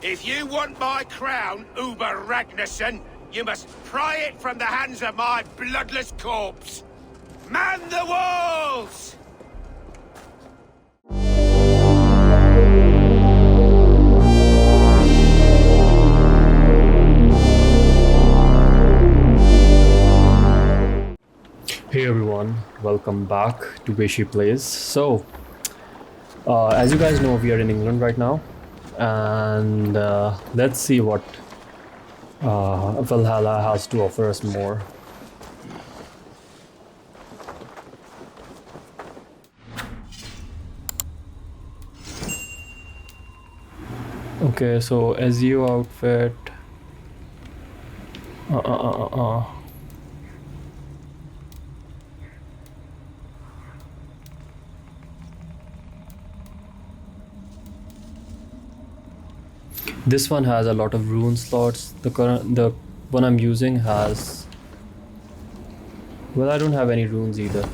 If you want my crown, Uber Ragnarsson, you must pry it from the hands of my bloodless corpse. Man the walls! Hey everyone, welcome back to Weshi Plays. So, as you guys know, we are in England right now, and let's see what Valhalla has to offer us more. Okay, so SEO outfit. This one has a lot of rune slots. The one I'm using has, well, I don't have any runes either.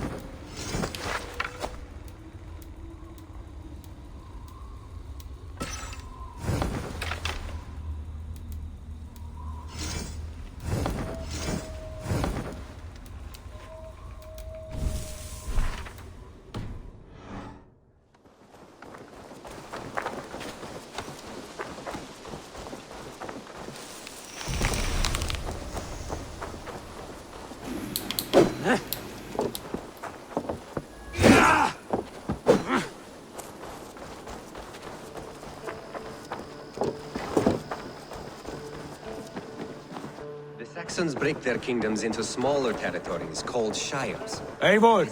Saxons break their kingdoms into smaller territories called shires. Eivor,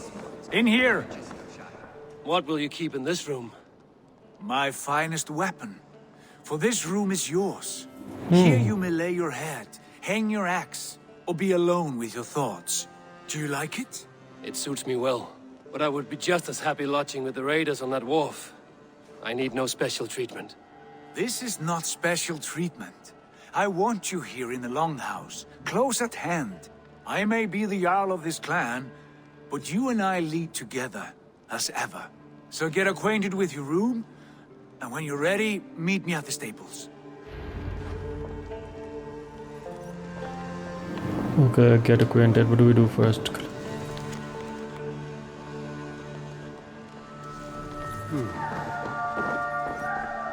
in here! What will you keep in this room? My finest weapon. For this room is yours. Here you may lay your head, hang your axe, or be alone with your thoughts. Do you like it? It suits me well, but I would be just as happy lodging with the raiders on that wharf. I need no special treatment. This is not special treatment. I want you here in the Longhouse, close at hand. I may be the Jarl of this clan, but you and I lead together, as ever. So get acquainted with your room, and when you're ready, meet me at the stables. Okay, get acquainted. What do we do first?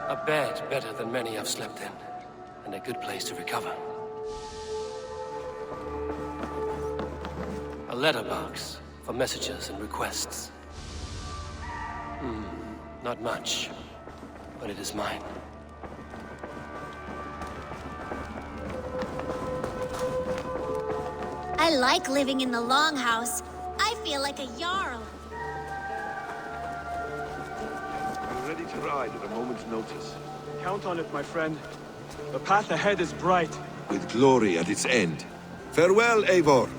A bed better than many I've slept in, and a good place to recover. A letterbox for messages and requests. Not much, but it is mine. I like living in the Longhouse. I feel like a Jarl. We're ready to ride at a moment's notice. Count on it, my friend. The path ahead is bright. With glory at its end. Farewell, Eivor.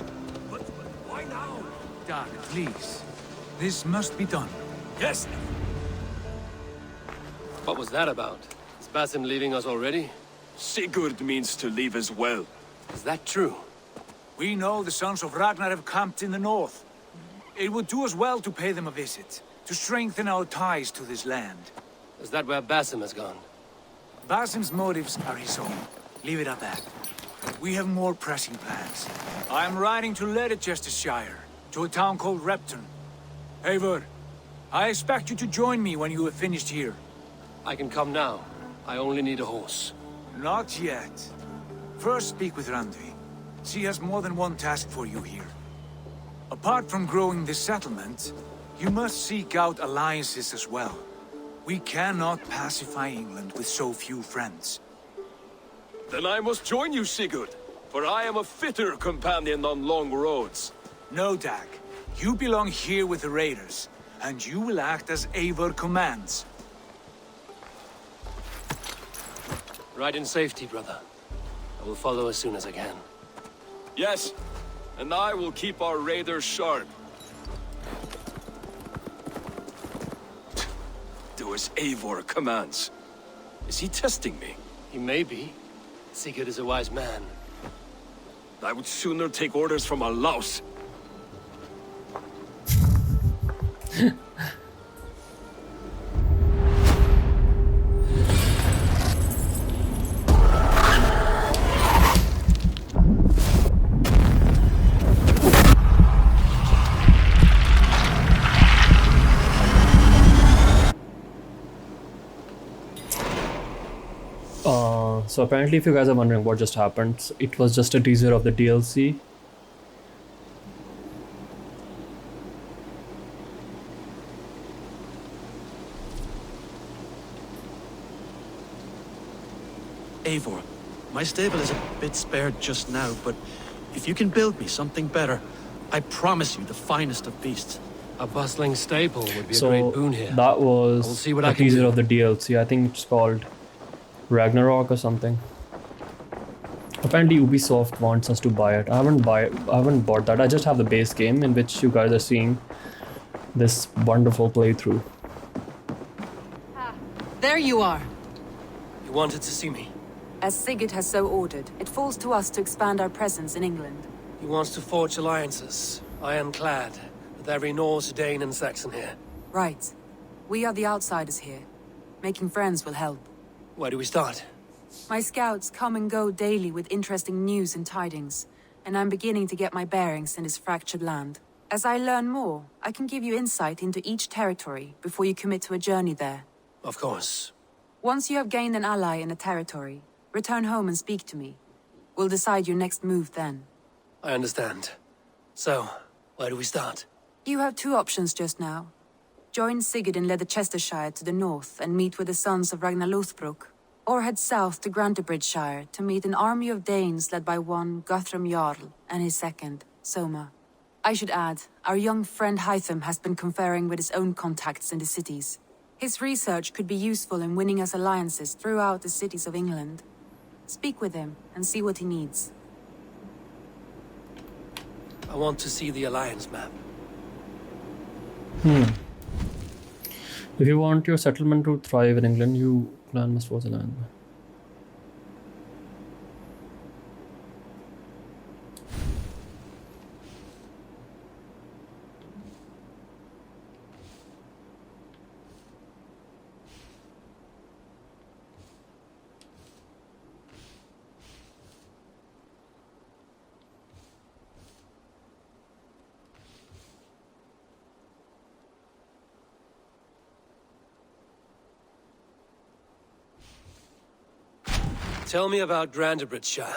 But why now? Dag, please. This must be done. Yes! What was that about? Is Basim leaving us already? Sigurd means to leave as well. Is that true? We know the sons of Ragnar have camped in the north. It would do us well to pay them a visit, to strengthen our ties to this land. Is that where Basim has gone? Basim's motives are his own. Leave it at that. We have more pressing plans. I am riding to Leicestershire, to a town called Repton. Eivor, I expect you to join me when you have finished here. I can come now. I only need a horse. Not yet. First speak with Randvi. She has more than one task for you here. Apart from growing this settlement, you must seek out alliances as well. We cannot pacify England with so few friends. Then I must join you, Sigurd, for I am a fitter companion on long roads. No, Dag. You belong here with the raiders, and you will act as Eivor commands. Ride in safety, brother. I will follow as soon as I can. Yes, and I will keep our raiders sharp. Do as Eivor commands. Is he testing me? He may be. Sigurd is a wise man. I would sooner take orders from a louse. So apparently, if you guys are wondering what just happened, it was just a teaser of the DLC. Eivor, my stable is a bit spared just now, but if you can build me something better, I promise you the finest of beasts. A bustling stable would be a So great boon here. that I will was see what a I can teaser do. of the DLC. I think it's called Ragnarok or something. Apparently Ubisoft wants us to buy it. I haven't bought that. I just have the base game in which you guys are seeing this wonderful playthrough. There you are. You wanted to see me? As Sigurd has so ordered, it falls to us to expand our presence in England. He wants to forge alliances, ironclad, with every Norse, Dane, and Saxon here. Right. We are the outsiders here. Making friends will help. Where do we start? My scouts come and go daily with interesting news and tidings, and I'm beginning to get my bearings in this fractured land. As I learn more, I can give you insight into each territory before you commit to a journey there. Of course. Once you have gained an ally in a territory, return home and speak to me. We'll decide your next move then. I understand. So, where do we start? You have two options just now. Join Sigurd in Leicestershire to the north and meet with the sons of Ragnar Lothbrok, or head south to Grantebridgeshire to meet an army of Danes led by one Guthrum Jarl and his second, Soma. I should add, our young friend Hytham has been conferring with his own contacts in the cities. His research could be useful in winning us alliances throughout the cities of England. Speak with him and see what he needs. I want to see the alliance map. If you want your settlement to thrive in England, you clan must force a land. Tell me about Grantebridgeshire.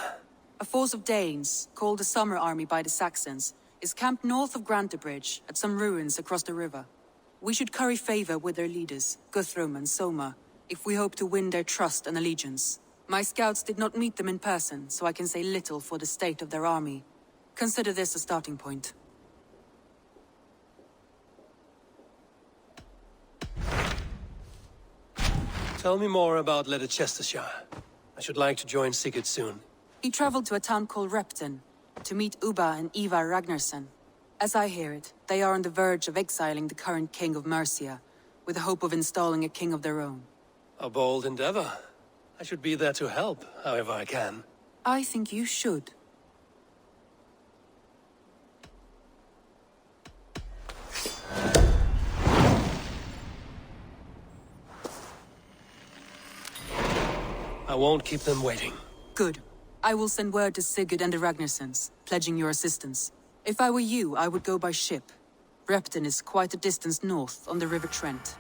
A force of Danes, called the Summer Army by the Saxons, is camped north of Grantebridge at some ruins across the river. We should curry favor with their leaders, Guthrum and Soma, if we hope to win their trust and allegiance. My scouts did not meet them in person, so I can say little for the state of their army. Consider this a starting point. Tell me more about Leicestershire. I should like to join Sigurd soon. He traveled to a town called Repton to meet Ubba and Ivar Ragnarsson. As I hear it, they are on the verge of exiling the current king of Mercia, with the hope of installing a king of their own. A bold endeavor. I should be there to help, however I can. I think you should. I won't keep them waiting. Good. I will send word to Sigurd and the Ragnarssons, pledging your assistance. If I were you, I would go by ship. Repton is quite a distance north on the River Trent.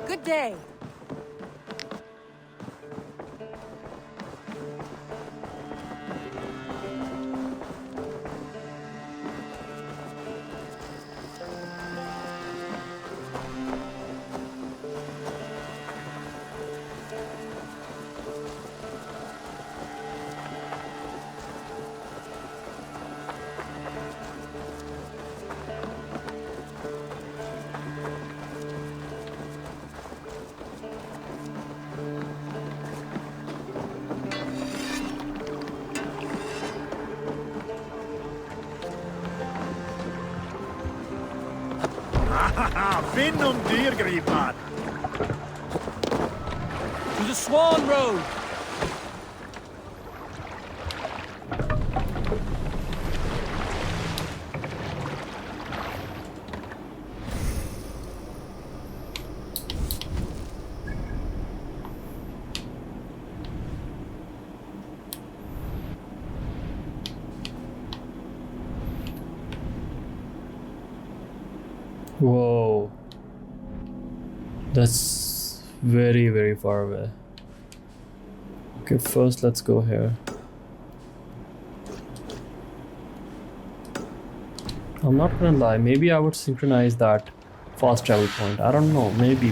Good day. Finnum dyrgripar! To the Swan Road! Whoa. That's very, very far away. Okay, first let's go here. I'm not gonna lie, maybe I would synchronize that fast travel point. I don't know, maybe.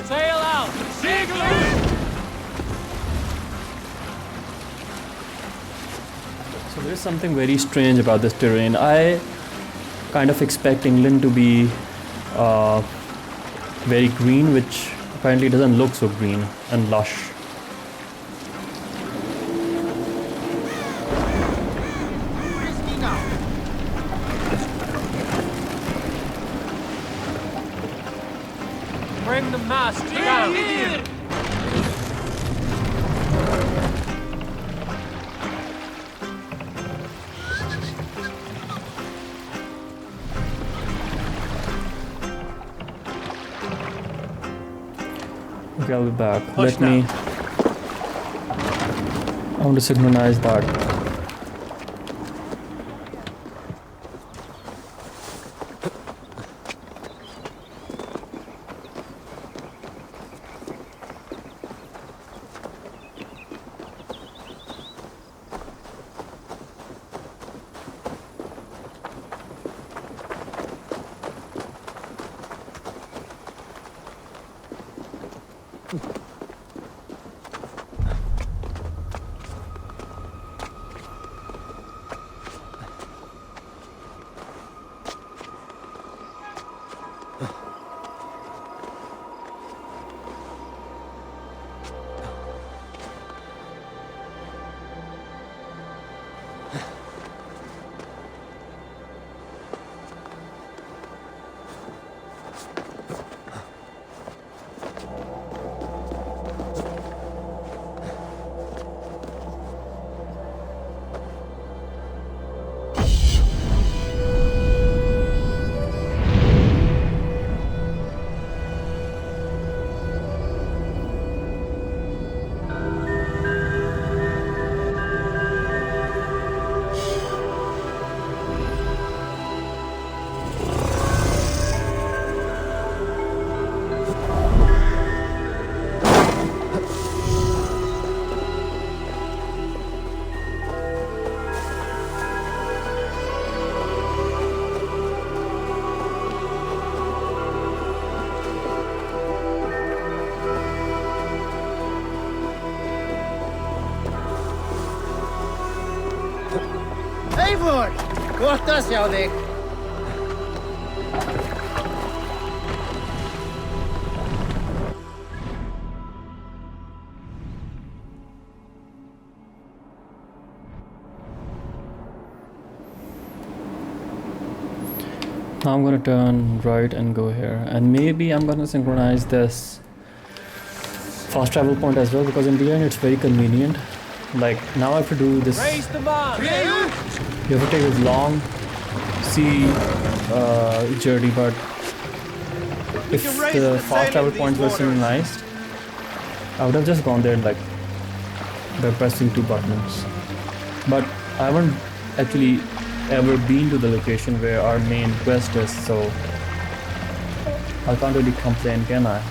Sail out! So there's something very strange about this terrain. I kind of expect England to be very green, which apparently doesn't look so green and lush. Bring the mast down! Okay, I'll be back. Push I want to synchronize that. Eivor! Gott að sjá þig! Now I'm gonna turn right and go here, and maybe I'm gonna synchronize this fast travel point as well, because in the end it's very convenient. Like, now I have to do this. Raise the man! You have to take this long sea journey, but if the fast travel points were synchronized, I would have just gone there like by pressing 2 buttons. But I haven't actually ever been to the location where our main quest is, so I can't really complain, can I?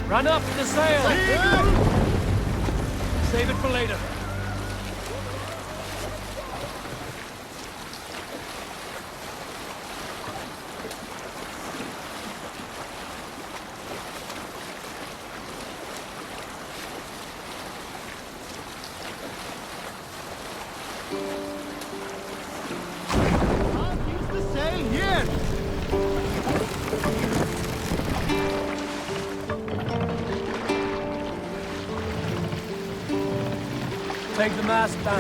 Run up the sail! Save it for later. Take the mast down.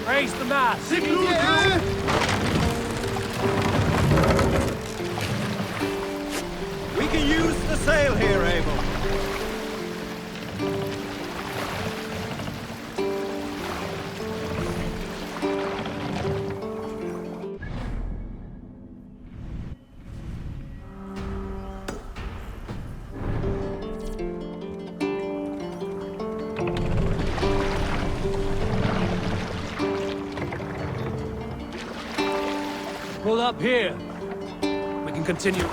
Raise the mast. We can use the sail here, Eivor. Pull up here. We can continue.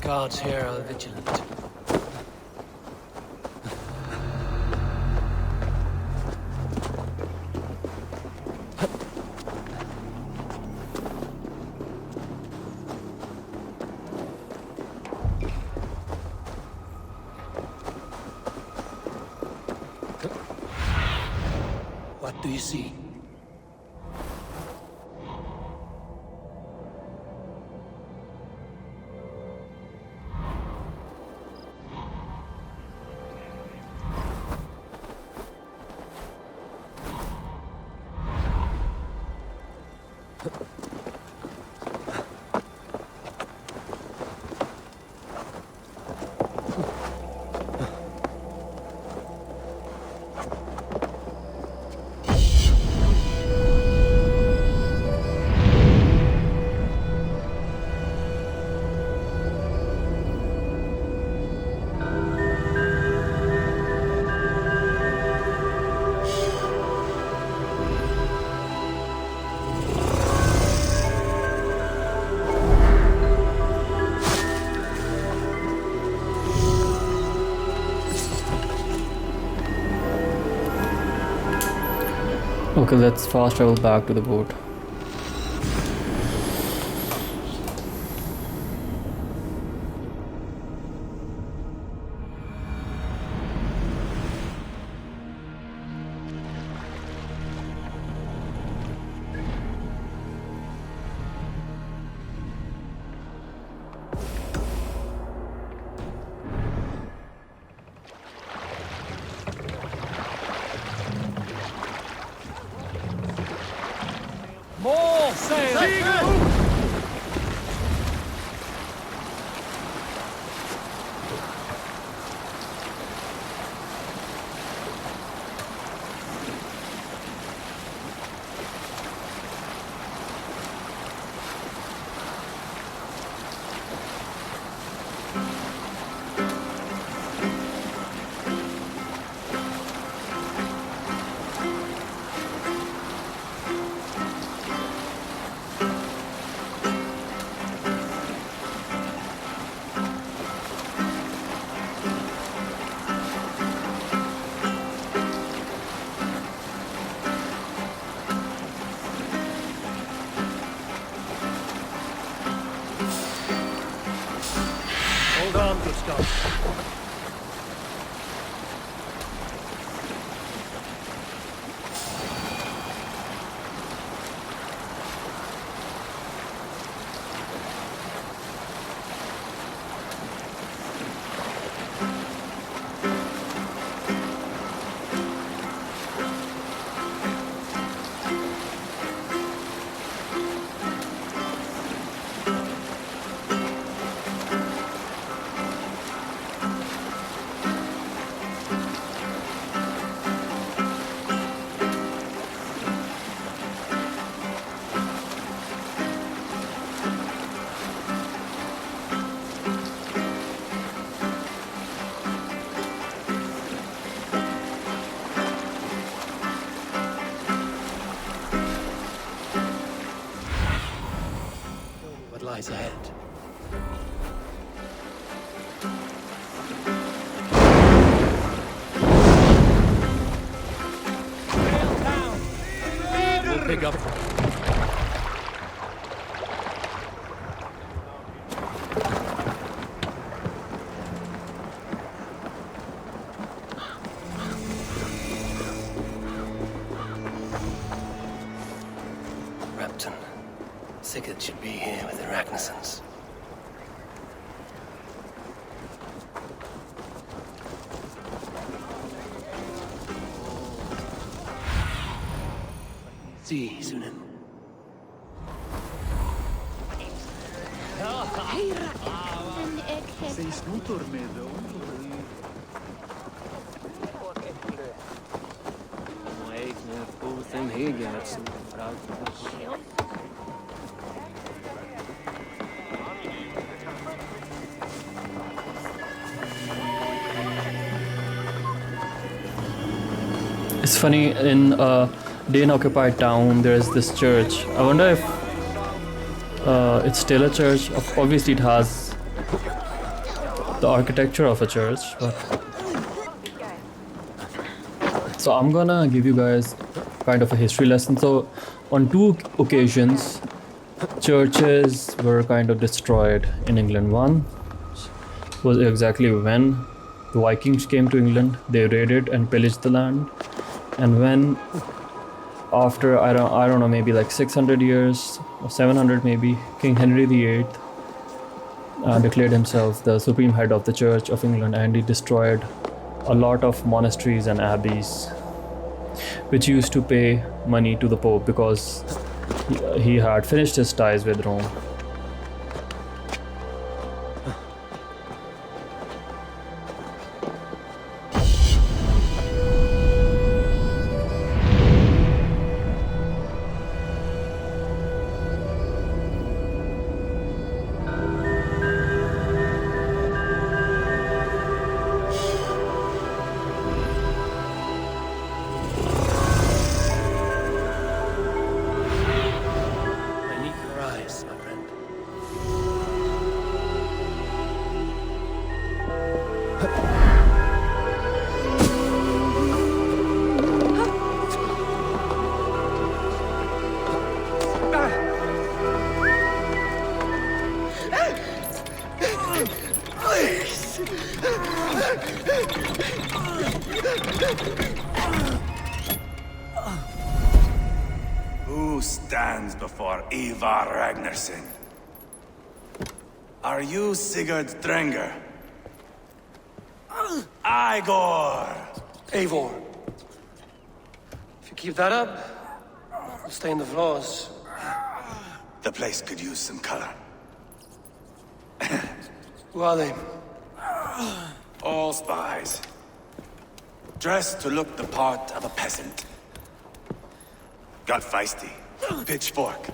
Guards here are vigilant. What do you see? Okay, let's fast travel back to the boat. Welcome, Gustav. What lies ahead? We'll pick up. Repton. Sigurd should be here with the Ragnarsons. See, Sunan. It's funny, in a Dane-occupied town, there's this church. I wonder if it's still a church. Obviously, it has the architecture of a church, but... So I'm gonna give you guys kind of a history lesson. So, on 2 occasions, churches were kind of destroyed in England. One was exactly when the Vikings came to England. They raided and pillaged the land. And when, after, I don't know, maybe like 600 years, or 700 maybe, King Henry VIII declared himself the supreme head of the Church of England, and he destroyed a lot of monasteries and abbeys, which used to pay money to the Pope because he had finished his ties with Rome. Who stands before Eivor Ragnarsson? Are you Sigurd Drenger? Igor! Eivor. If you keep that up, I'll stay in the floors. The place could use some color. Who are they? All spies. Dressed to look the part of a peasant. Got feisty. Pitchfork.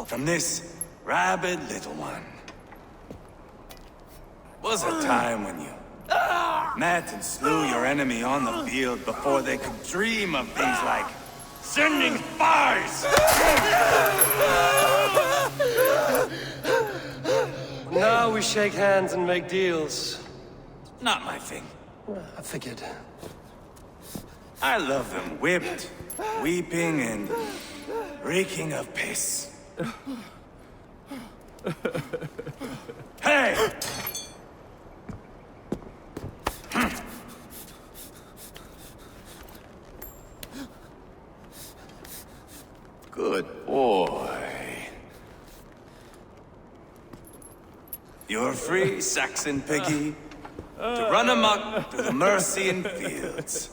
From this rabid little one. Was a time when you met and slew your enemy on the field before they could dream of things like sending spies! Now we shake hands and make deals. Not my thing. I figured. I love them whipped, weeping, and reeking of piss. Hey! free, Saxon piggy, to run amok through the Mercian fields.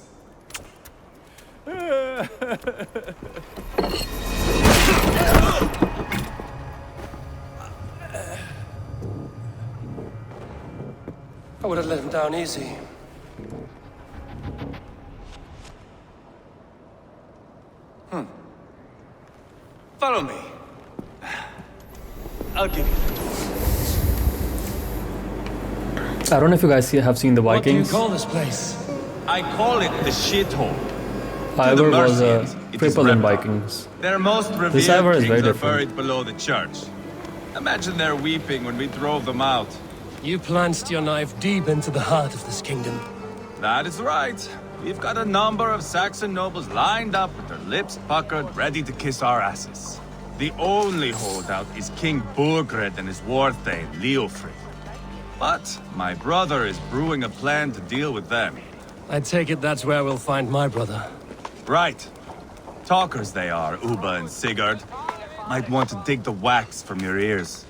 I would have let him down easy. Follow me. I'll give you the tools. I don't know if you guys have seen the What do you Vikings. call this place? I call it the shithole. Eivor was a Mercians, it is cripple in Reptile. Vikings. Their most revered This Eivor is kings very are different. buried below the church. Imagine their weeping when we drove them out. You plunged your knife deep into the heart of this kingdom. That is right. We've got a number of Saxon nobles lined up with their lips puckered, ready to kiss our asses. The only holdout is King Burgred and his war thane, Leofrid. But my brother is brewing a plan to deal with them. I take it that's where we'll find my brother. Right. Talkers they are, Uba and Sigurd. Might want to dig the wax from your ears.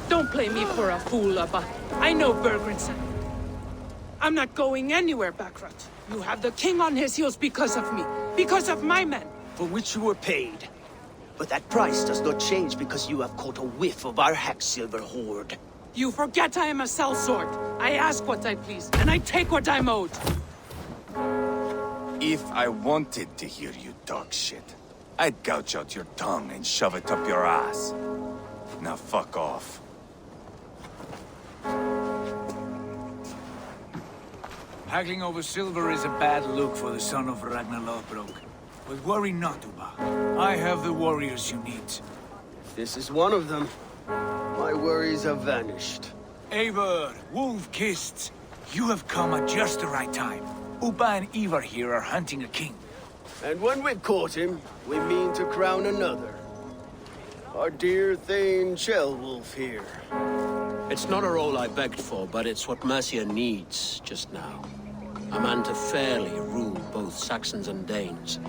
Don't play me for a fool, Abba. I know Bergrenson. I'm not going anywhere, Backrot. You have the king on his heels because of me. Because of my men. For which you were paid. But that price does not change because you have caught a whiff of our hack-silver hoard. You forget I am a sellsword. I ask what I please, and I take what I'm owed. If I wanted to hear you talk shit, I'd gouge out your tongue and shove it up your ass. Now fuck off. Haggling over silver is a bad look for the son of Ragnar Lothbrok. But worry not, Uba. I have the warriors you need. This is one of them. My worries have vanished. Eivor, wolf-kissed. You have come at just the right time. Uba and Eivor here are hunting a king. And when we've caught him, we mean to crown another. Our dear Thane Shellwolf here. It's not a role I begged for, but it's what Mercia needs just now. A man to fairly rule both Saxons and Danes.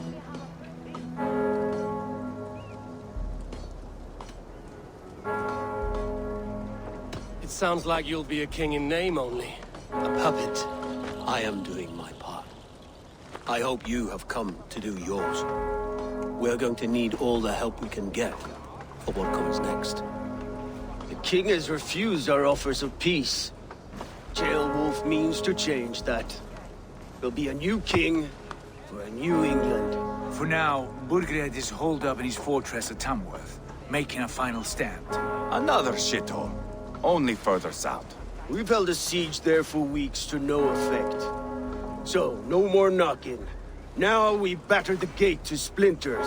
It sounds like you'll be a king in name only. A puppet. I am doing my part. I hope you have come to do yours. We're going to need all the help we can get for what comes next. The king has refused our offers of peace. Jailwolf means to change that. There'll be a new king for a new England. For now, Burgred is holed up in his fortress at Tamworth, making a final stand. Another shithole. Only further south. We've held a siege there for weeks to no effect. So, no more knocking. Now we batter the gate to splinters.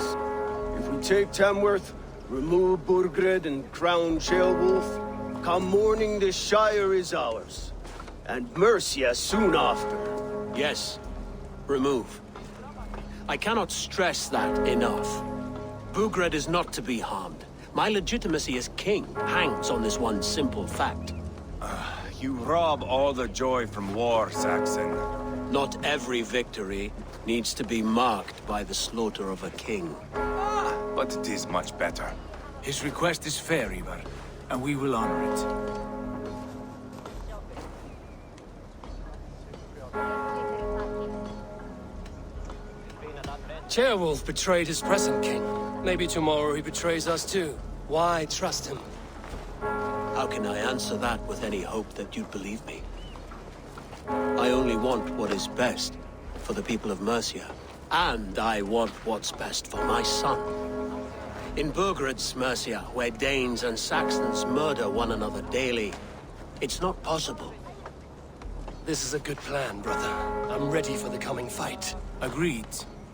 If we take Tamworth, remove Burgred and crown Sheolwulf, come morning the Shire is ours. And Mercia soon after. Yes, remove. I cannot stress that enough. Burgred is not to be harmed. My legitimacy as king hangs on this one simple fact. You rob all the joy from war, Saxon. Not every victory needs to be marked by the slaughter of a king. But it is much better. His request is fair, Eivor, and we will honor it. Ceolwulf betrayed his present king. Maybe tomorrow he betrays us too. Why trust him? How can I answer that with any hope that you'd believe me? I only want what is best for the people of Mercia. And I want what's best for my son. In Burgred's Mercia, where Danes and Saxons murder one another daily, it's not possible. This is a good plan, brother. I'm ready for the coming fight. Agreed.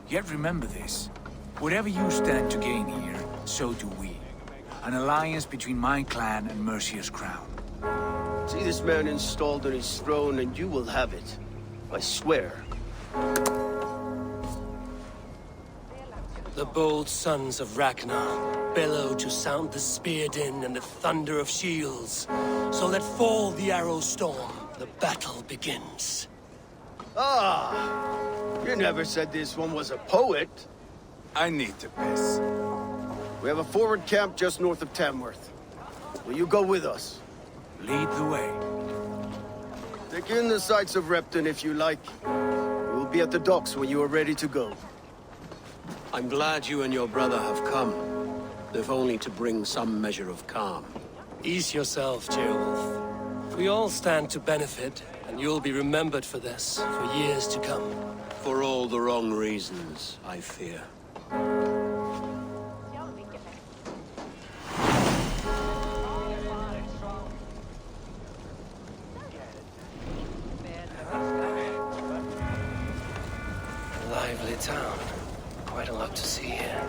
Yet remember this. Whatever you stand to gain here, so do we. An alliance between my clan and Mercia's crown. See this man installed on his throne and you will have it. I swear. The bold sons of Ragnar bellow to sound the spear din and the thunder of shields. So let fall the arrow storm. the battle begins. Ah, you never said this one was a poet. I need to piss. We have a forward camp just north of Tamworth. Will you go with us? Lead the way. Take in the sights of Repton if you like. We'll be at the docks when you are ready to go. I'm glad you and your brother have come, if only to bring some measure of calm. Ease yourself, Ceolwulf. We all stand to benefit, and you'll be remembered for this for years to come. For all the wrong reasons, I fear. Lively town. Quite a lot to see here.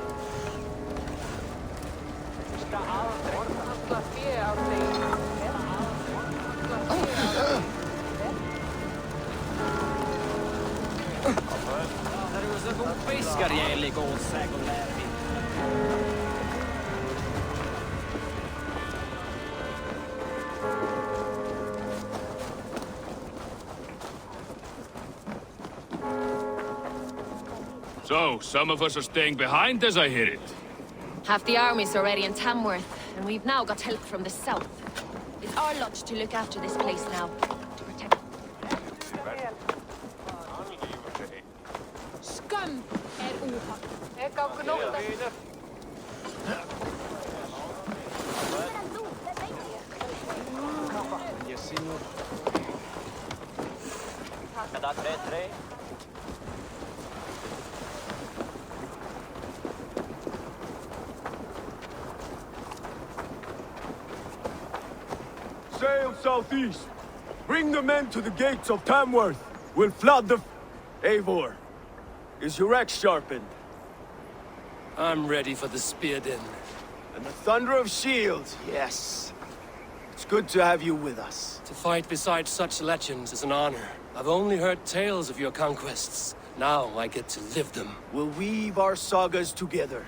So, some of us are staying behind as I hear it. Half the army's already in Tamworth, and we've now got help from the south. It's our lot to look after this place now. To protect... Skam ohak. Jeg kan ikke nok det. Sail southeast. Bring the men to the gates of Tamworth. We'll flood the... Eivor, is your axe sharpened? I'm ready for the spear din. And the thunder of shields, yes. It's good to have you with us. To fight beside such legends is an honor. I've only heard tales of your conquests. Now I get to live them. We'll weave our sagas together.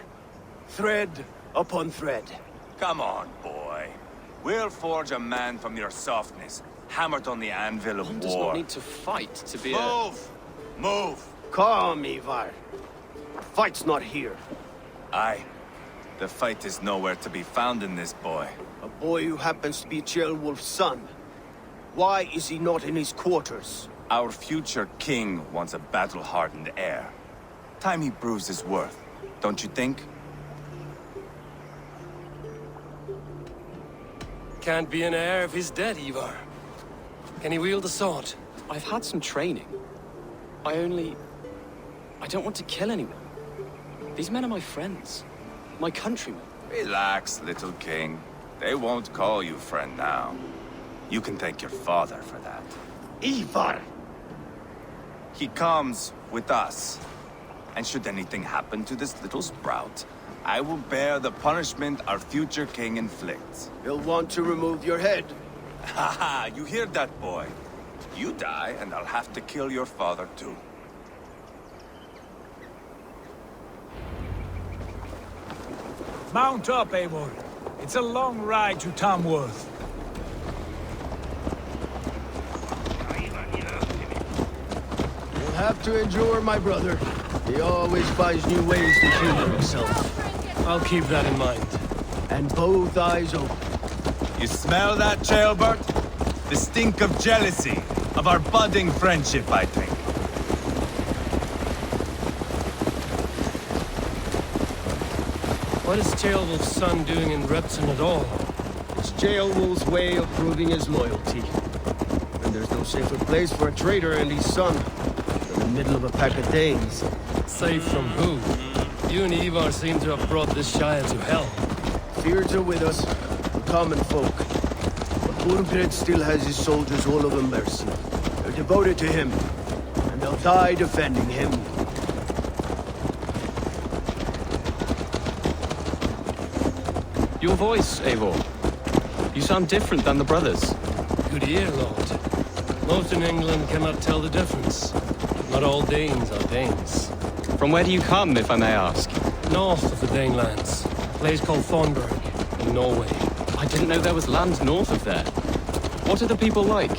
Thread upon thread. Come on, boy. We'll forge a man from your softness, hammered on the anvil of One war. does not need to fight to be Move! Move! Calm, Eivor. The fight's not here. Aye. The fight is nowhere to be found in this boy. A boy who happens to be Ceolwulf's son. Why is he not in his quarters? Our future king wants a battle-hardened heir. Time he proves his worth, don't you think? Can't be an heir if he's dead, Eivor. Can he wield a sword? I've had some training. I don't want to kill anyone. These men are my friends. My countrymen. Relax, little king. They won't call you friend now. You can thank your father for that. Eivor! He comes with us. And should anything happen to this little sprout, I will bear the punishment our future king inflicts. He'll want to remove your head. Haha, you hear that, boy? You die, and I'll have to kill your father, too. Mount up, Eivor. It's a long ride to Tamworth. You'll have to endure, my brother. He always finds new ways to humor himself. I'll keep that in mind. And both eyes open. You smell that, Ceolbert? The stink of jealousy, of our budding friendship, I think. What is Ceolwulf's son doing in Repton at all? It's Ceolwulf's way of proving his loyalty. And there's no safer place for a traitor and his son than the middle of a pack of Danes. Safe from who? You and Eivor seem to have brought this Shire to hell. Fears are with us, the common folk. But Burgred still has his soldiers all over mercy. They're devoted to him, and they'll die defending him. Your voice, Eivor. You sound different than the brothers. Good ear, Lord. Most in England cannot tell the difference. Not all Danes are Danes. From where do you come, if I may ask? North of the Danelands. A place called Thornburg, in Norway. I didn't know there was land north of there. What are the people like?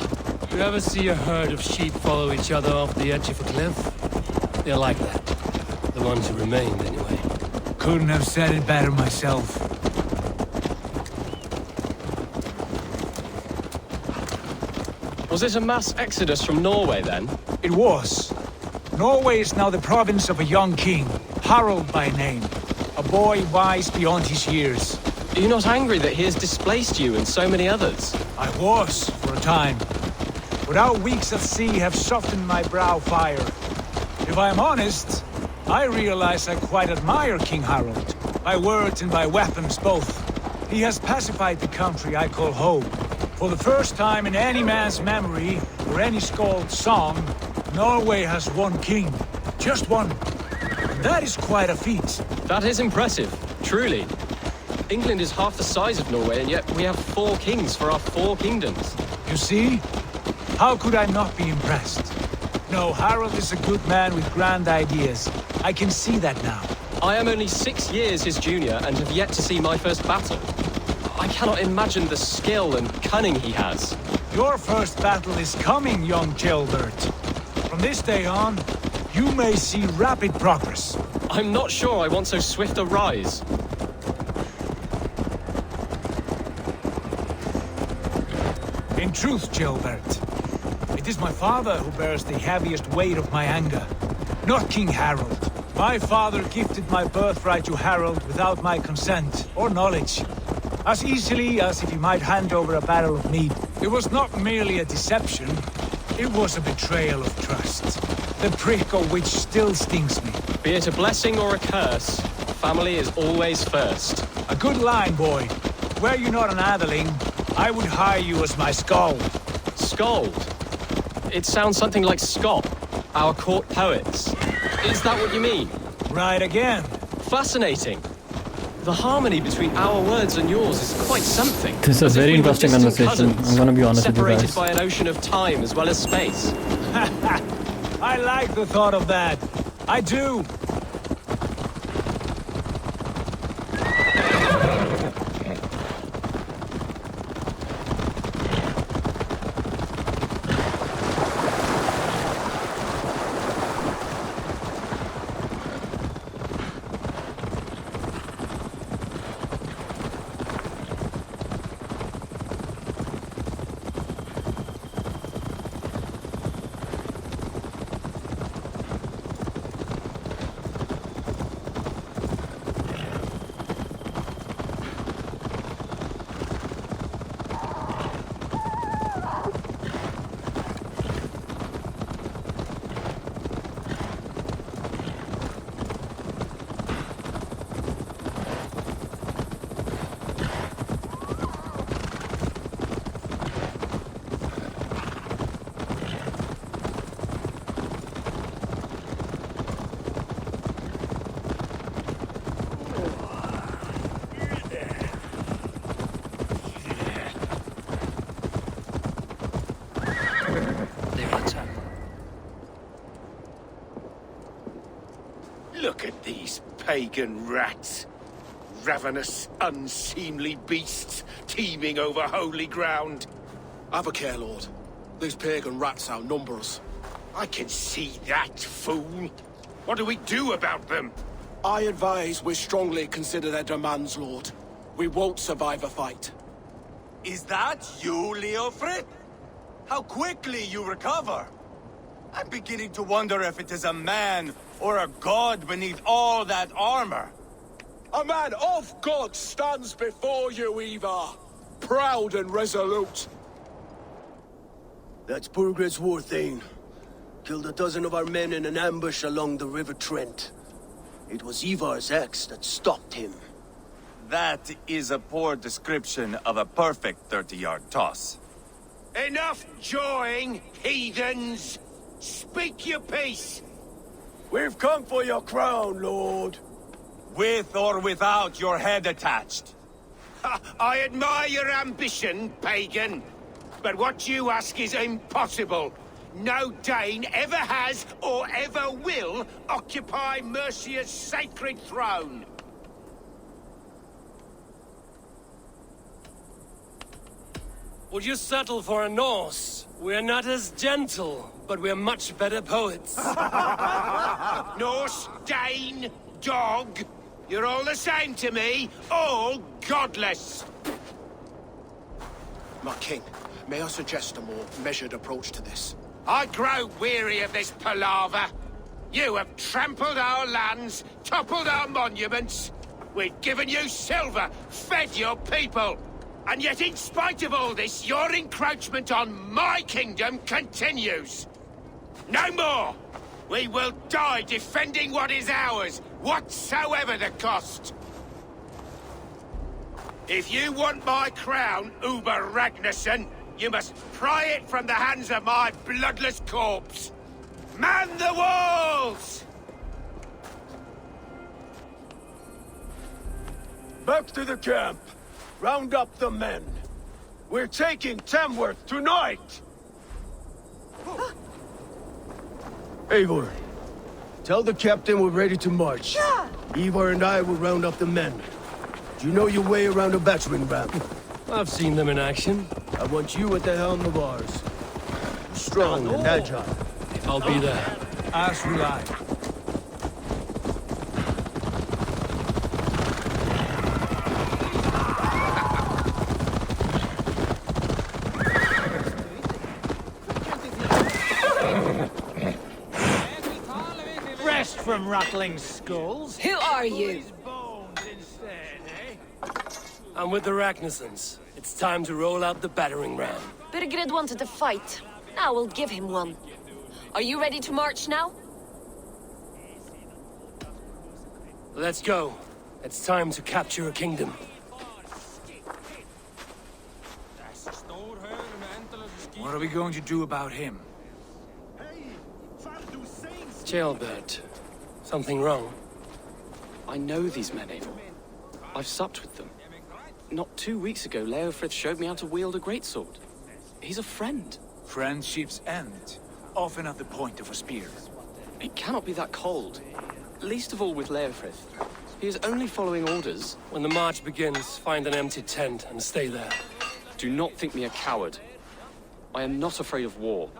You ever see a herd of sheep follow each other off the edge of a cliff? They're like that. The ones who remained, anyway. Couldn't have said it better myself. Was it a mass exodus from Norway, then? It was. Norway is now the province of a young king, Harald by name. A boy wise beyond his years. Are you not angry that he has displaced you and so many others? I was, for a time. But our weeks at sea have softened my brow fire. If I am honest, I realize I quite admire King Harald. By words and by weapons both. He has pacified the country I call home. For the first time in any man's memory, or any skald's song, Norway has one king. Just one. That is quite a feat. That is impressive, truly. England is half the size of Norway, and yet we have 4 kings for our 4 kingdoms. You see? How could I not be impressed? No, Harald is a good man with grand ideas. I can see that now. I am only 6 years his junior and have yet to see my first battle. I cannot imagine the skill and cunning he has. Your first battle is coming, young Gilbert. From this day on, you may see rapid progress. I'm not sure I want so swift a rise. In truth, Gilbert, it is my father who bears the heaviest weight of my anger, not King Harald. My father gifted my birthright to Harald without my consent or knowledge. As easily as if he might hand over a barrel of mead. It was not merely a deception, it was a betrayal of trust. The prick of which still stings me. Be it a blessing or a curse, family is always first. A good line, boy. Were you not an atheling, I would hire you as my skald. Skald? It sounds something like Scott, our court poets. Is that what you mean? Right again. Fascinating. The harmony between our words and yours is quite something. This is a very interesting conversation. I'm gonna be honest with you guys. Separated by an ocean of time as well as space. I like the thought of that. I do. Look at these pagan rats. Ravenous, unseemly beasts teeming over holy ground. Have a care, Lord. These pagan rats outnumber us. I can see that, fool. What do we do about them? I advise we strongly consider their demands, Lord. We won't survive a fight. Is that you, Leofrid? How quickly you recover! I'm beginning to wonder if it is a man or a god beneath all that armor. A man of God stands before you, Eivor. Proud and resolute. That's Burgred's war thane. Killed a dozen of our men in an ambush along the River Trent. It was Eivor's axe that stopped him. That is a poor description of a perfect 30-yard toss. Enough jawing, heathens! Speak your piece! We've come for your crown, Lord. With or without your head attached. I admire your ambition, pagan. But what you ask is impossible. No Dane ever has or ever will occupy Mercia's sacred throne. Would you settle for a Norse? We're not as gentle, but we're much better poets. Norse, Dane, dog. You're all the same to me. All godless. My king, may I suggest a more measured approach to this? I grow weary of this palaver. You have trampled our lands, toppled our monuments. We've given you silver, fed your people. And yet, in spite of all this, your encroachment on my kingdom continues. No more! We will die defending what is ours, whatsoever the cost. If you want my crown, Uber Ragnarsson, you must pry it from the hands of my bloodless corpse. Man the walls! Back to the camp. Round up the men. We're taking Tamworth tonight! Eivor, tell the captain we're ready to march. Yeah. Eivor and I will round up the men. Do you know your way around a battering ram? I've seen them in action. I want you at the helm of ours. Strong and agile. I'll be there. As will I. Rest from rattling skulls. Who are you? I'm with the Ragnarssons. It's time to roll out the battering ram. Birgred wanted to fight. Now we'll give him one. Are you ready to march now? Let's go. It's time to capture a kingdom. What are we going to do about him? Jailbird. Something wrong? I know these men, Eivor. I've supped with them. Not 2 weeks ago, Leofrith showed me how to wield a greatsword. He's a friend. Friendships end, often at the point of a spear. It cannot be that cold. Least of all with Leofrith. He is only following orders. When the march begins, find an empty tent and stay there. Do not think me a coward. I am not afraid of war.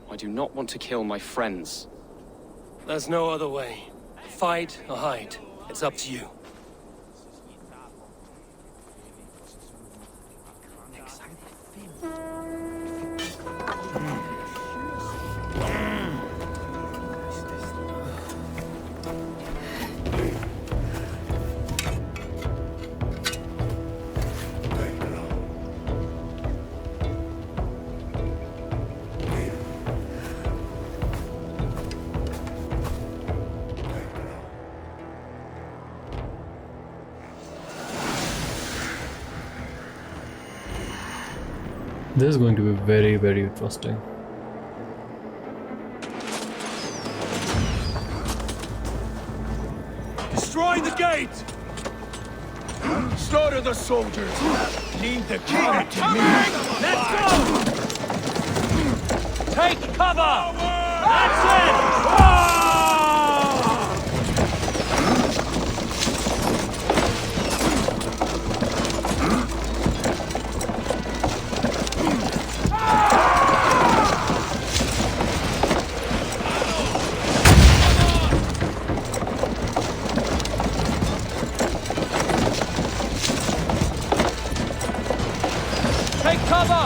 I do not want to kill my friends. There's no other way. Fight or hide. It's up to you. This is going to be very, very interesting. Destroy the gate! Slaughter the soldiers! Lead the king to me! Let's go! Take cover! That's it! Take cover!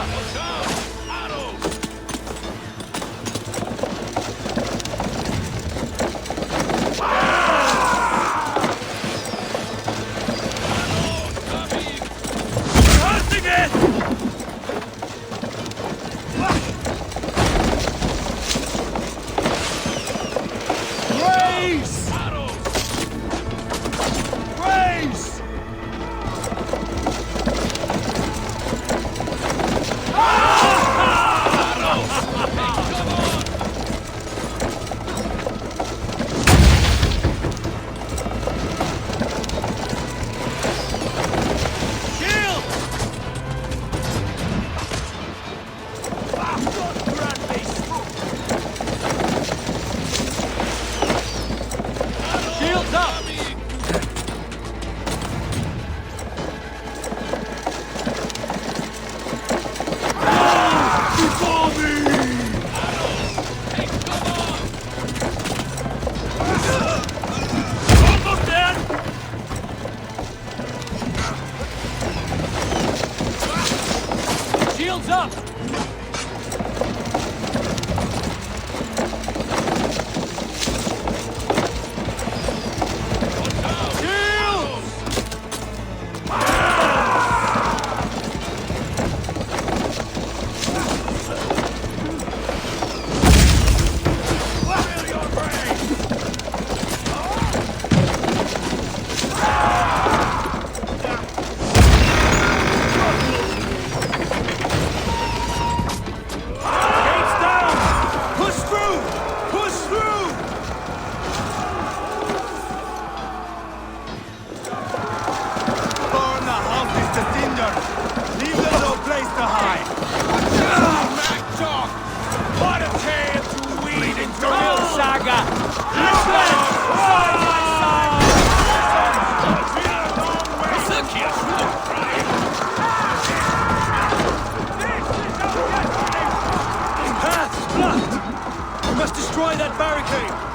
Destroy that barricade!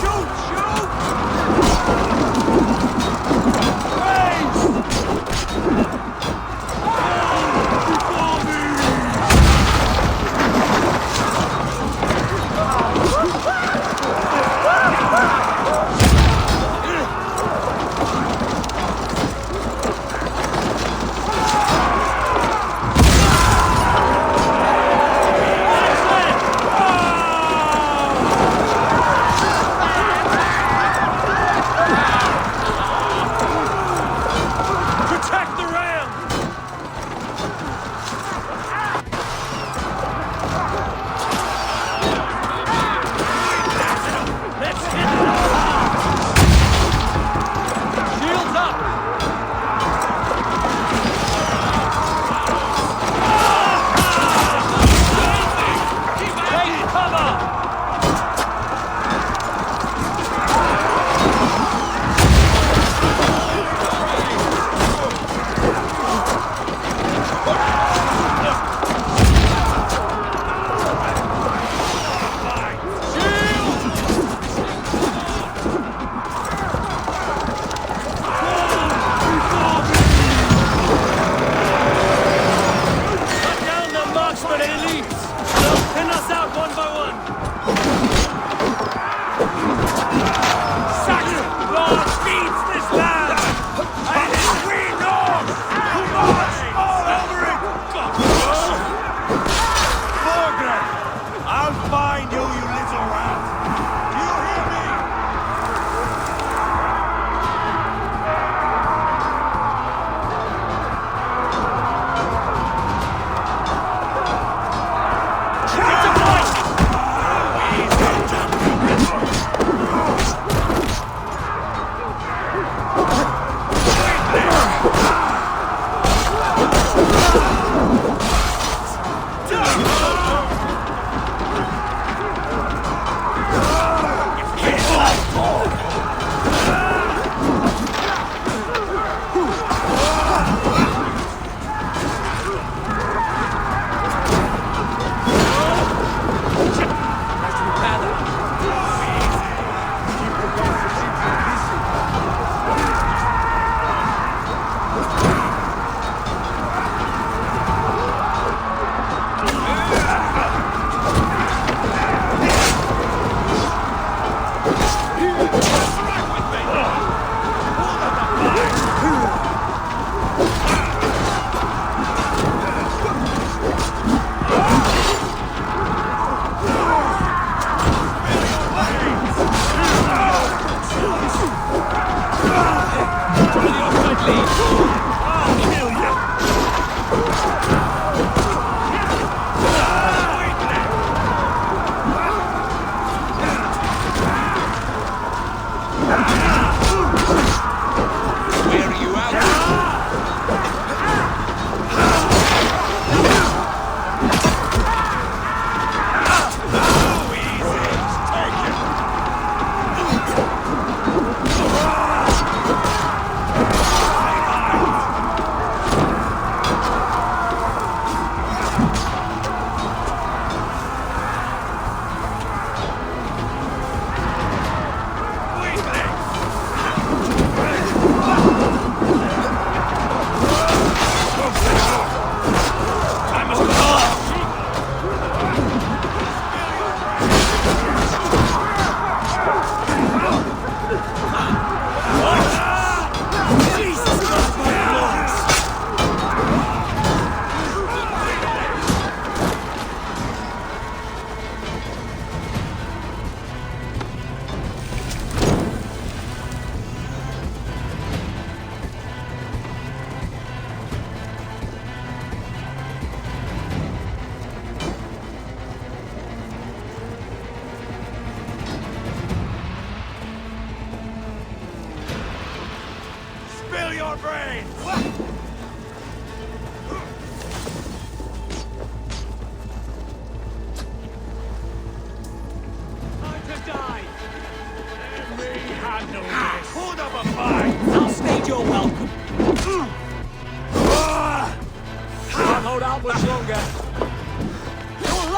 Shoot!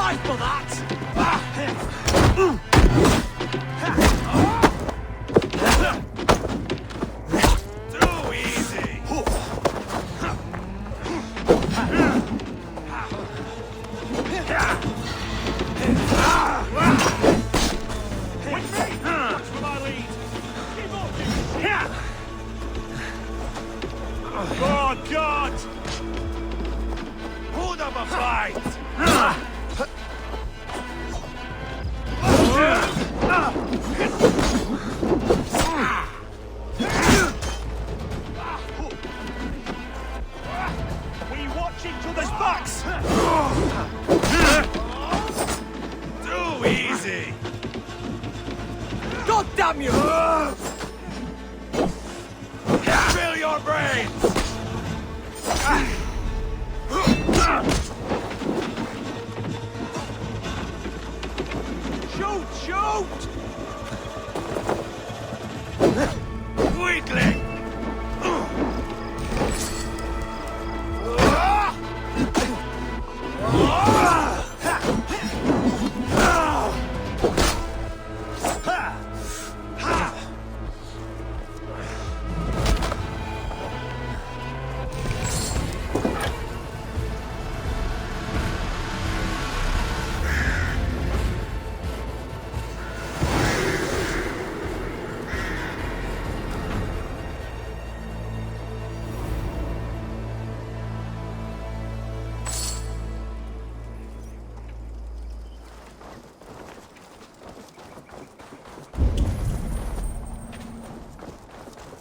die for that! Too easy! With me! Watch for my lead! Keep up! Good God! Put up a fight! We watch each other's backs! Too easy! God damn you! Fill your brains! Shoot! Shoot! Weakling!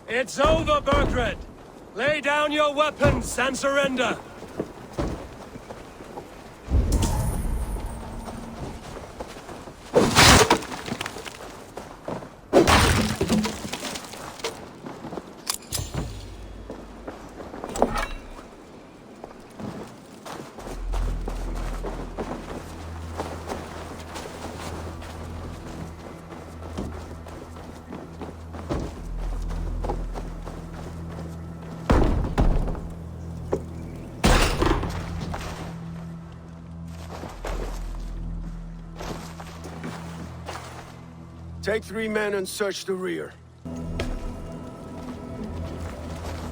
It's over, Burgred! Lay down your weapons and surrender! Take 3 men and search the rear.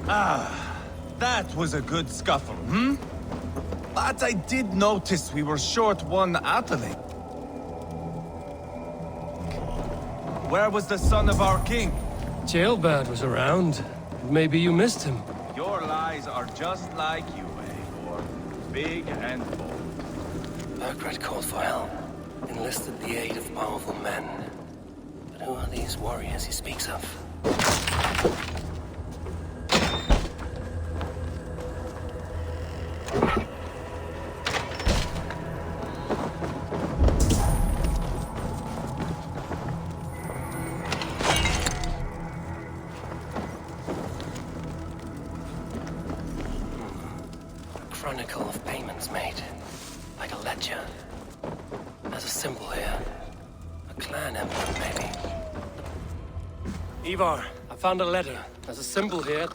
Ah, that was a good scuffle, hmm? But I did notice we were short one athelate. Where was the son of our king? Jailbird was around. Maybe you missed him. Your lies are just like you, Eivor. Big and bold. Burgred called for help. Enlisted the aid of powerful men. But who are these warriors he speaks of? Chronicle of payments made. Like a ledger. There's a symbol here. A clan emblem, maybe. Eivor, I found a letter. There's a symbol here.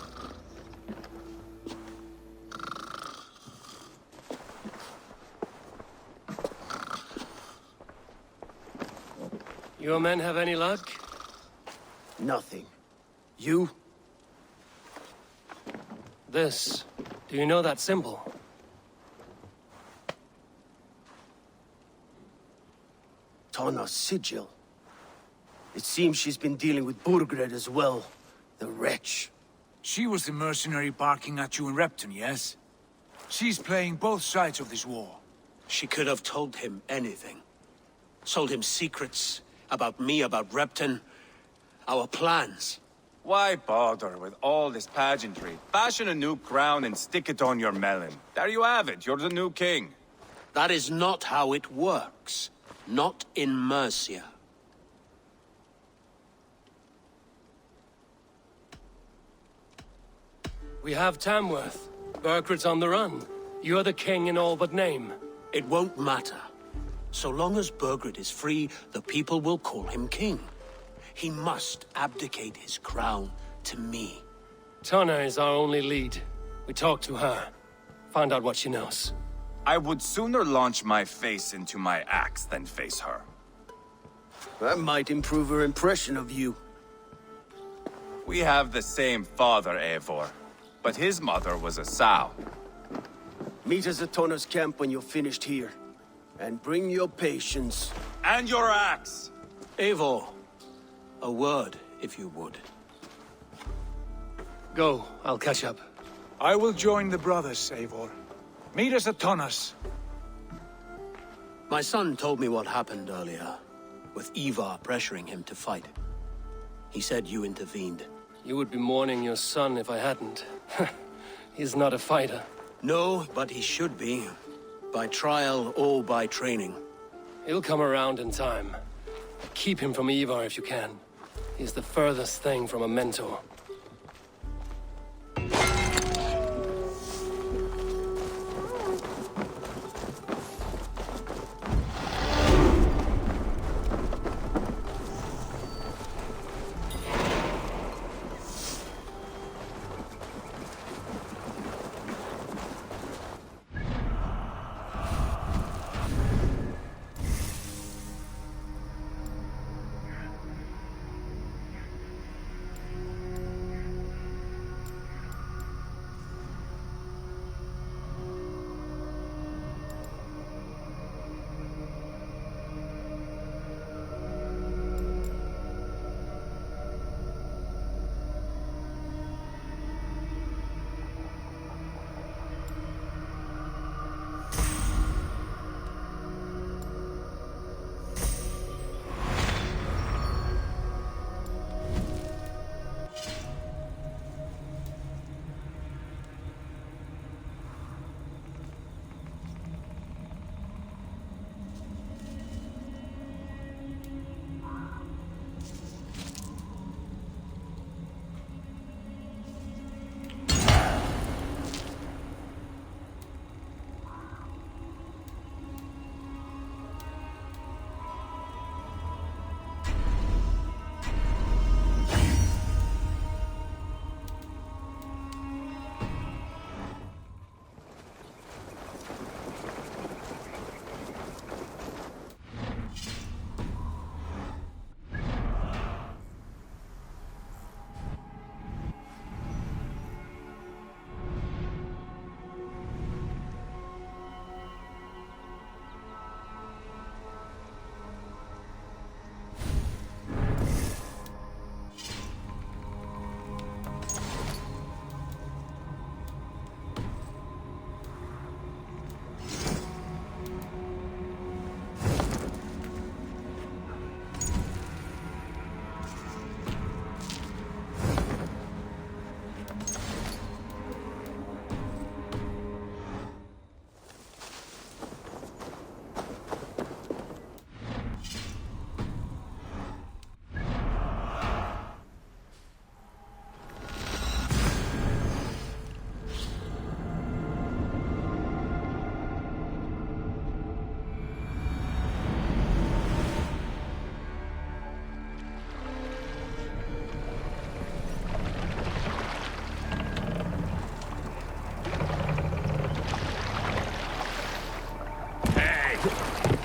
Your men have any luck? Nothing. You? This. Do you know that symbol? Tana's sigil. It seems she's been dealing with Burgred as well. The wretch. She was the mercenary barking at you in Repton, yes? She's playing both sides of this war. She could have told him anything. Told him secrets about me, about Repton, our plans. Why bother with all this pageantry? Fashion a new crown and stick it on your melon. There you have it, you're the new king. That is not how it works. Not in Mercia. We have Tamworth. Burgred's on the run. You're the king in all but name. It won't matter. So long as Burgred is free, the people will call him king. He must abdicate his crown to me. Tana is our only lead. We talk to her. Find out what she knows. I would sooner launch my face into my axe than face her. That might improve her impression of you. We have the same father, Eivor, but his mother was a sow. Meet us at Tona's camp when you're finished here. And bring your patience. And your axe! Eivor, a word, if you would. Go, I'll catch up. I will join the brothers, Eivor. Meet us at Tona's. My son told me what happened earlier, with Eivor pressuring him to fight. He said you intervened. You would be mourning your son if I hadn't. He's not a fighter. No, but he should be. By trial or by training. He'll come around in time. Keep him from Eivor if you can. He's the furthest thing from a mentor.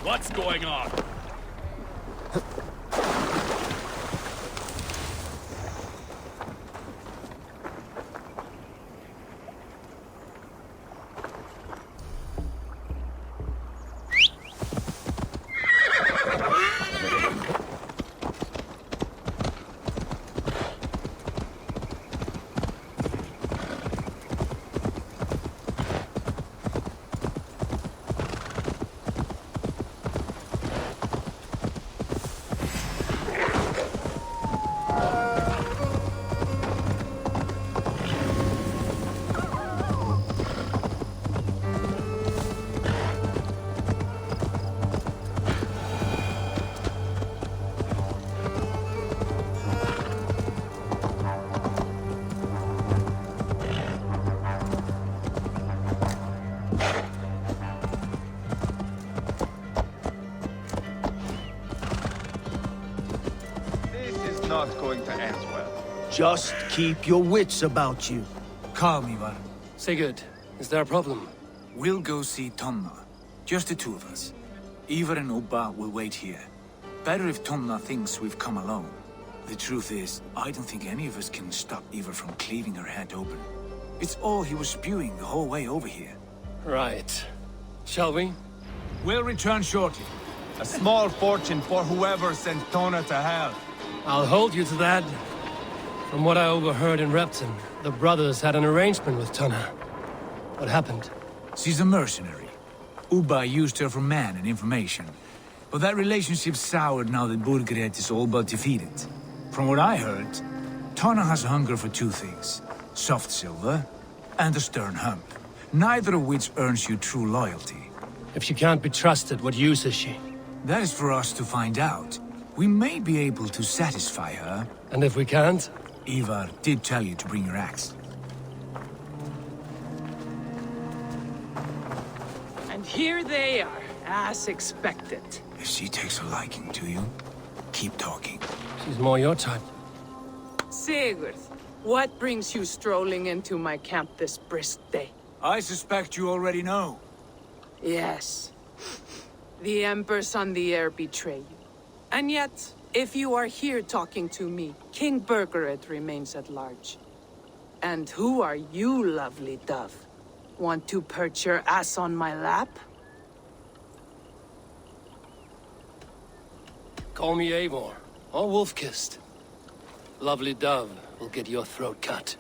What's going on? Not going to end well. Just keep your wits about you. Calm, Ivar. Sigurd, is there a problem? We'll go see Tonna. Just the two of us. Eivor and Ubba will wait here. Better if Tonna thinks we've come alone. The truth is, I don't think any of us can stop Eivor from cleaving her head open. It's all he was spewing the whole way over here. Right. Shall we? We'll return shortly. A small fortune for whoever sent Tona to hell. I'll hold you to that. From what I overheard in Repton, the brothers had an arrangement with Tonna. What happened? She's a mercenary. Ubba used her for man and information. But that relationship soured now that Burgred is all but defeated. From what I heard, Tonna has a hunger for two things. Soft silver and a stern hump. Neither of which earns you true loyalty. If she can't be trusted, what use is she? That is for us to find out. We may be able to satisfy her. And if we can't? Eivor did tell you to bring your axe. And here they are, as expected. If she takes a liking to you, keep talking. She's more your type. Sigurd, what brings you strolling into my camp this brisk day? I suspect you already know. Yes. The Embers on the air betray you. And yet, if you are here talking to me, King Burgred remains at large. And who are you, lovely dove? Want to perch your ass on my lap? Call me Eivor, or Wolf-Kissed. Lovely dove will get your throat cut.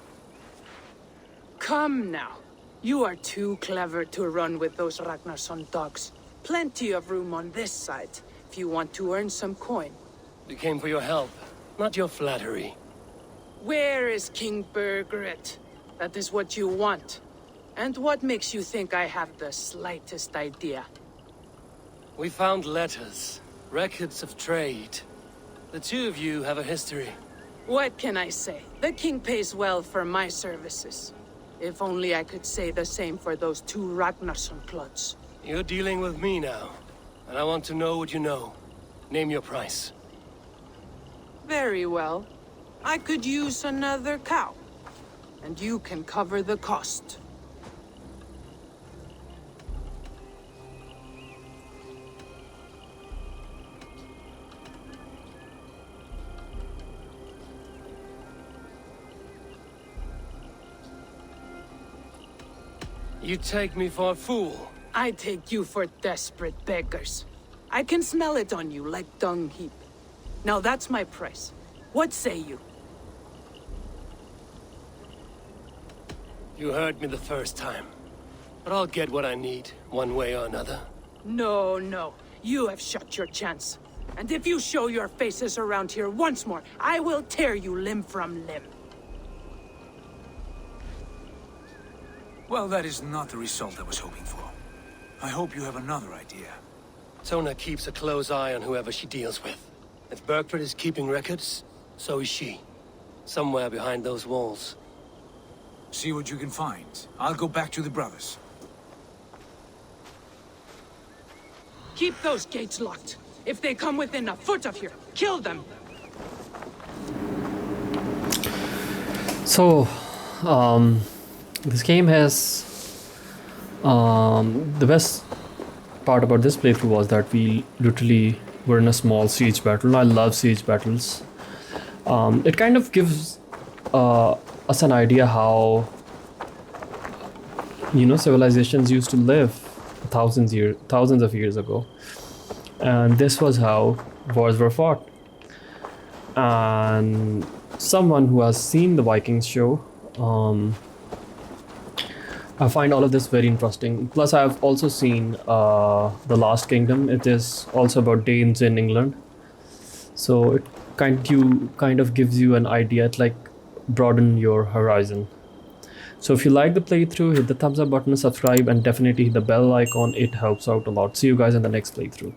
Come now. You are too clever to run with those Ragnarsson dogs. Plenty of room on this side, if you want to earn some coin. We came for your help, not your flattery. Where is King Burgred? That is what you want. And what makes you think I have the slightest idea? We found letters, records of trade. The two of you have a history. What can I say? The king pays well for my services. If only I could say the same for those two Ragnarsson clods. You're dealing with me now, and I want to know what you know. Name your price. Very well. I could use another cow. And you can cover the cost. You take me for a fool. I take you for desperate beggars. I can smell it on you like dung heap. Now that's my price. What say you? You heard me the first time. But I'll get what I need, one way or another. No, no. You have shot your chance. And if you show your faces around here once more, I will tear you limb from limb. Well, that is not the result I was hoping for. I hope you have another idea. Tona keeps a close eye on whoever she deals with. If Burgred is keeping records, so is she. Somewhere behind those walls. See what you can find. I'll go back to the brothers. Keep those gates locked. If they come within a foot of here, kill them. So, this game has the best part about this playthrough was that we literally were in a small siege battle. I love siege battles. It kind of gives us an idea how civilizations used to live thousands of years ago, and this was how wars were fought. And someone who has seen the Vikings show, I find all of this very interesting. Plus, I have also seen The Last Kingdom. It is also about Danes in England. So it kind of gives you an idea. It like broaden your horizon. So if you like the playthrough, hit the thumbs up button, subscribe, and definitely hit the bell icon. It helps out a lot. See you guys in the next playthrough.